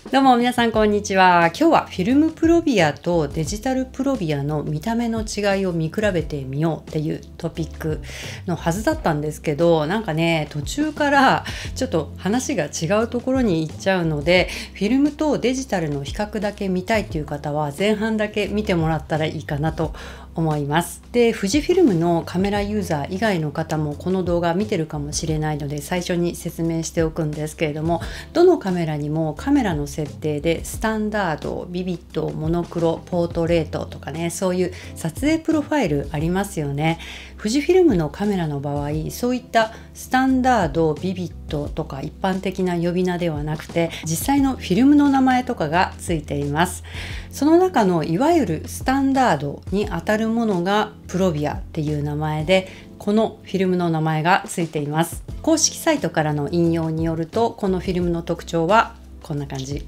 どうも皆さんこんにちは。今日はフィルムプロビアとデジタルプロビアの見た目の違いを見比べてみようっていうトピックのはずだったんですけど、なんかね途中からちょっと話が違うところに行っちゃうので、フィルムとデジタルの比較だけ見たいっていう方は前半だけ見てもらったらいいかなと思います。で、富士フィルムのカメラユーザー以外の方もこの動画見てるかもしれないので最初に説明しておくんですけれども、どのカメラにもカメラの設定でスタンダード、ビビット、モノクロ、ポートレートとかね、そういう撮影プロファイルありますよね。富士フィルムのカメラの場合、そういったスタンダード、ビビットとか一般的な呼び名ではなくて、実際のフィルムの名前とかがついています。その中のいわゆるスタンダードにあたるものがプロビアっていう名前で、このフィルムの名前がついています。公式サイトからの引用によると、このフィルムの特徴はこんな感じ。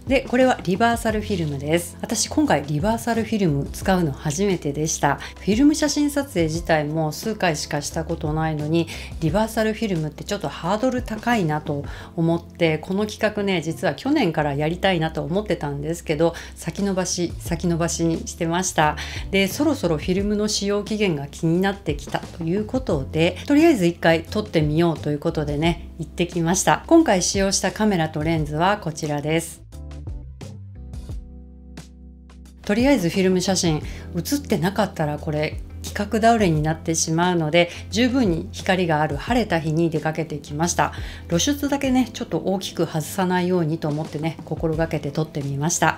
で、これはリバーサルフィルムです。私今回リバーサルフィルム使うの初めてでした。フィルム写真撮影自体も数回しかしたことないのに、リバーサルフィルムってちょっとハードル高いなと思って、この企画ね、実は去年からやりたいなと思ってたんですけど、先延ばしにしてました。で、そろそろフィルムの使用期限が気になってきたということで、とりあえず一回撮ってみようということでね、行ってきました。今回使用したカメラとレンズはこちらです。とりあえずフィルム写真写ってなかったらこれ企画倒れになってしまうので、十分に光がある晴れた日に出かけてきました。露出だけねちょっと大きく外さないようにと思ってね、心がけて撮ってみました。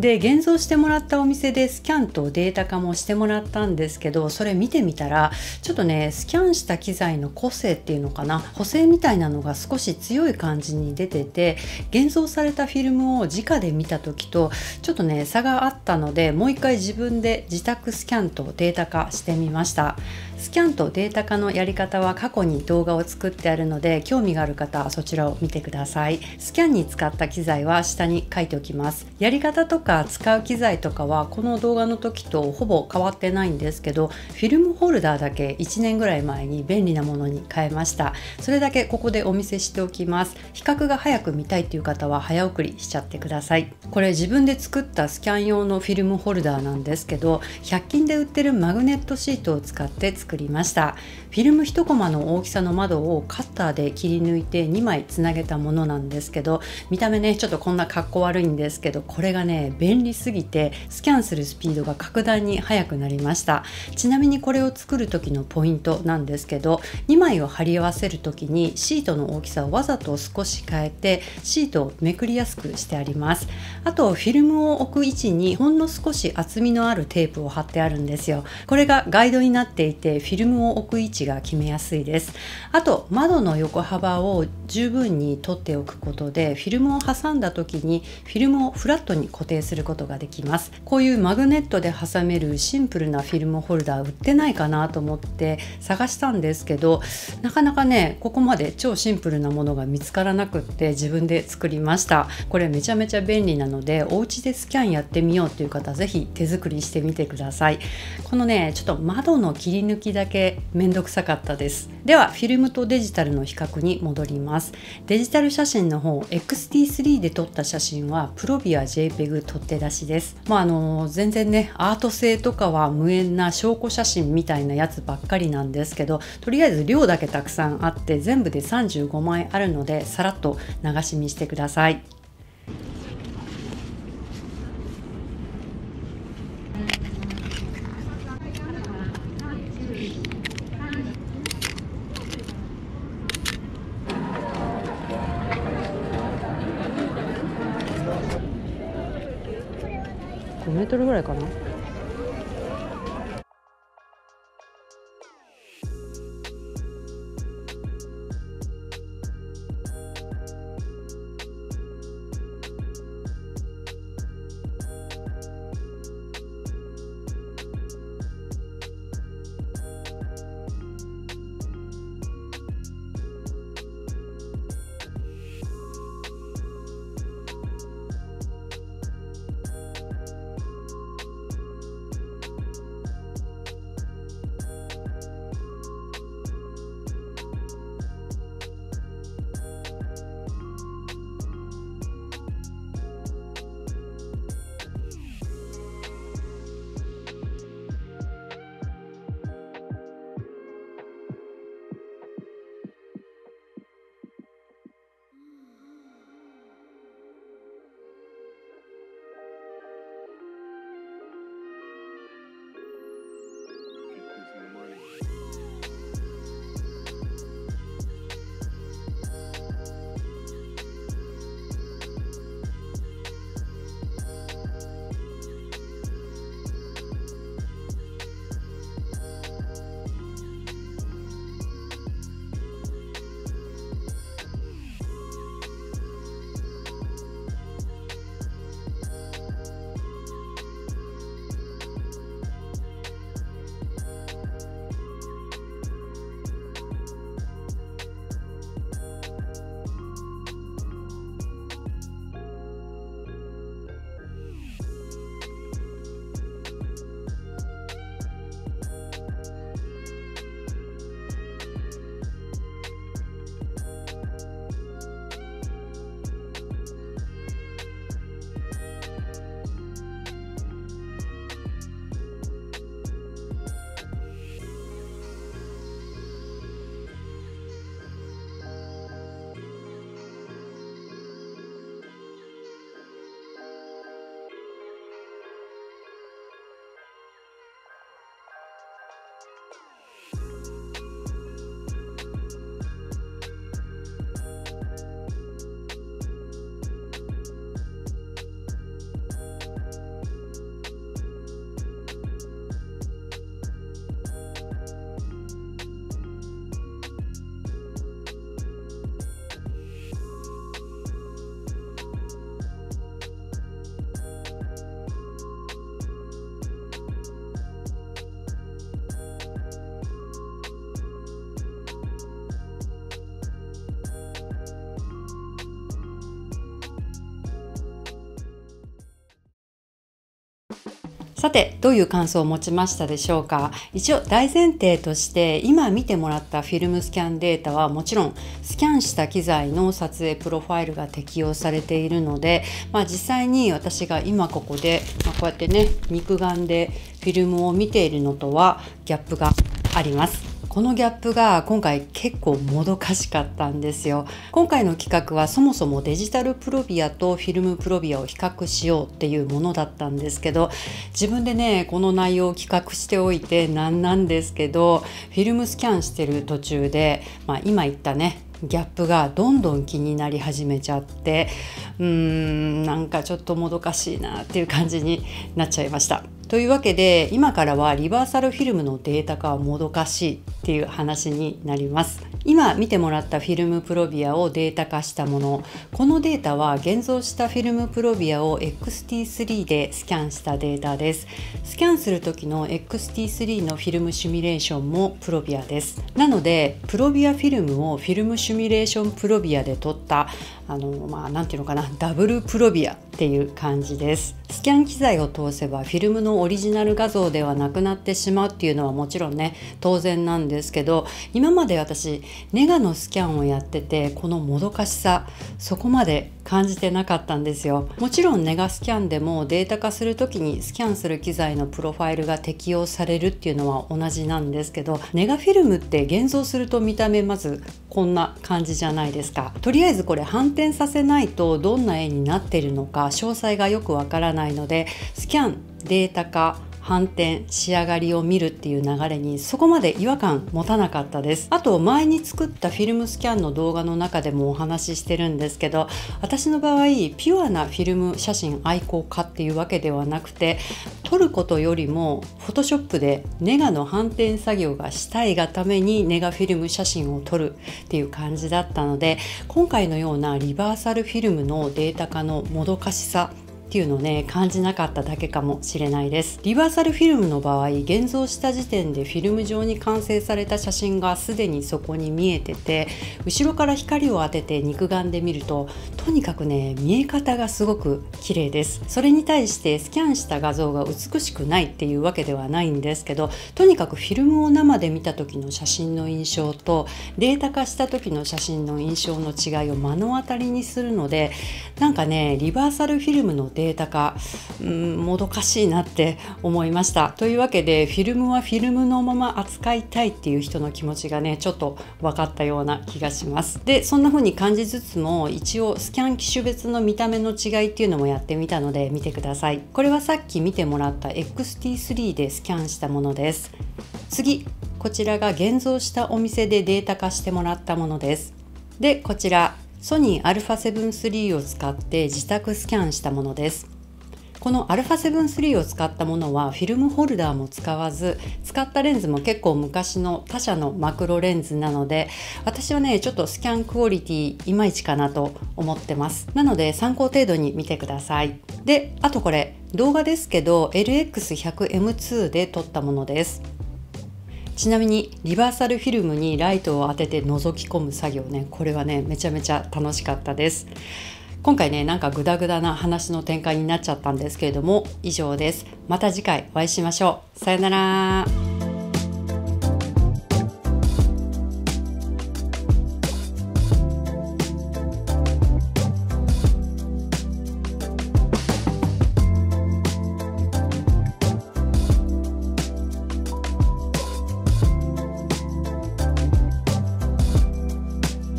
で、現像してもらったお店でスキャンとデータ化もしてもらったんですけど、それ見てみたらちょっとね、スキャンした機材の個性っていうのかな、補正みたいなのが少し強い感じに出てて、現像されたフィルムを直で見た時とちょっとね差があったので、もう一回自分で自宅スキャンとデータ化してみました。スキャンとデータ化のやり方は過去に動画を作ってあるので、興味がある方はそちらを見てください。スキャンに使った機材は下に書いておきます。やり方とか使う機材とかはこの動画の時とほぼ変わってないんですけど、フィルムホルダーだけ1年ぐらい前に便利なものに変えました。それだけここでお見せしておきます。比較が早く見たいという方は早送りしちゃってください。これ自分で作ったスキャン用のフィルムホルダーなんですけど、100均で売ってるマグネットシートを使って作りました。フィルム1コマの大きさの窓をカッターで切り抜いて2枚つなげたものなんですけど、見た目ねちょっとこんな格好悪いんですけど、これがね便利すぎてスキャンするスピードが格段に速くなりました。ちなみにこれを作る時のポイントなんですけど、2枚を貼り合わせる時にシートの大きさをわざと少し変えてシートをめくりやすくしてあります。あとフィルムを置く位置にほんの少し厚みのあるテープを貼ってあるんですよ。これがガイドになっていて、フィルムを置く位置が決めやすいです。あと窓の横幅を十分に取っておくことで、フィルムを挟んだ時にフィルムをフラットに固定することができます。こういうマグネットで挟めるシンプルなフィルムホルダー売ってないかなと思って探したんですけど、なかなかねここまで超シンプルなものが見つからなくって、自分で作りました。これめちゃめちゃ便利なので、お家でスキャンやってみようという方ぜひ手作りしてみてください。このねちょっと窓の切り抜きだけめんどくさかったです。ではフィルムとデジタルの比較に戻ります。デジタル写真の方 XT3 で撮った写真はプロビア JPEG 取って出しです。全然ねアート性とかは無縁な証拠写真みたいなやつばっかりなんですけど、とりあえず量だけたくさんあって全部で35枚あるので、さらっと流し見してください。5メートルぐらいかな。さて、どういう感想を持ちましたでしょうか。一応大前提として今見てもらったフィルムスキャンデータはもちろんスキャンした機材の撮影プロファイルが適用されているので、実際に私が今ここで、こうやってね肉眼でフィルムを見ているのとはギャップがあります。このギャップが今回結構もどかしかったんですよ。今回の企画はそもそもデジタルプロビアとフィルムプロビアを比較しようっていうものだったんですけど、自分でねこの内容を企画しておいてなんですけど、フィルムスキャンしてる途中で、今言ったねギャップがどんどん気になり始めちゃって、なんかちょっともどかしいなっていう感じになっちゃいました。というわけで今からはリバーサルフィルムのデータ化はもどかしいっていう話になります。今見てもらったフィルムプロビアをデータ化したもの、このデータは現像したフィルムプロビアを XT3 でスキャンしたデータです。スキャンする時の XT3 のフィルムシミュレーションもプロビアです。なのでプロビアフィルムをフィルムシミュレーションプロビアで撮ったなんていうのかな、ダブルプロビアっていう感じです。スキャン機材を通せばフィルムのオリジナル画像ではなくなってしまうっていうのはもちろんね当然なんですけど、今まで私ネガのスキャンをやっててこのもどかしさそこまで感じてなかったんですよ。もちろんネガスキャンでもデータ化する時にスキャンする機材のプロファイルが適用されるっていうのは同じなんですけど、ネガフィルムって現像すると見た目まずこんな感じじゃないですか。とりあえずこれ反転させないとどんな絵になっているのか詳細がよくわからないので、スキャン、データ化、反転、仕上がりを見るっていう流れにそこまで違和感持たなかったです。あと前に作ったフィルムスキャンの動画の中でもお話ししてるんですけど、私の場合ピュアなフィルム写真愛好家っていうわけではなくて、撮ることよりもフォトショップでネガの反転作業がしたいがためにネガフィルム写真を撮るっていう感じだったので、今回のようなリバーサルフィルムのデータ化のもどかしさっていうのをね感じなかっただけかもしれないです。リバーサルフィルムの場合、現像した時点でフィルム上に完成された写真がすでにそこに見えてて、後ろから光を当てて肉眼で見るととにかくね見え方がすごく綺麗です。それに対してスキャンした画像が美しくないっていうわけではないんですけど、とにかくフィルムを生で見た時の写真の印象とデータ化した時の写真の印象の違いを目の当たりにするので、なんかねリバーサルフィルムのデータ化もどかしいなって思いました。というわけでフィルムはフィルムのまま扱いたいっていう人の気持ちがねちょっと分かったような気がします。でそんな風に感じつつも一応スキャン機種別の見た目の違いっていうのもやってみたので見てください。これはさっき見てもらった XT3 でスキャンしたものです。次こちらが現像したお店でデータ化してもらったものです。でこちらソニー α7 III を使って自宅スキャンしたものです。この α7 III を使ったものはフィルムホルダーも使わず、使ったレンズも結構昔の他社のマクロレンズなので、私はねちょっとスキャンクオリティいまいちかなと思ってます。なので参考程度に見てください。であとこれ動画ですけど LX100M2 で撮ったものです。ちなみにリバーサルフィルムにライトを当てて覗き込む作業ね、これはねめちゃめちゃ楽しかったです。今回ねなんかグダグダな話の展開になっちゃったんですけれども以上です。また次回お会いしましょう。さよなら。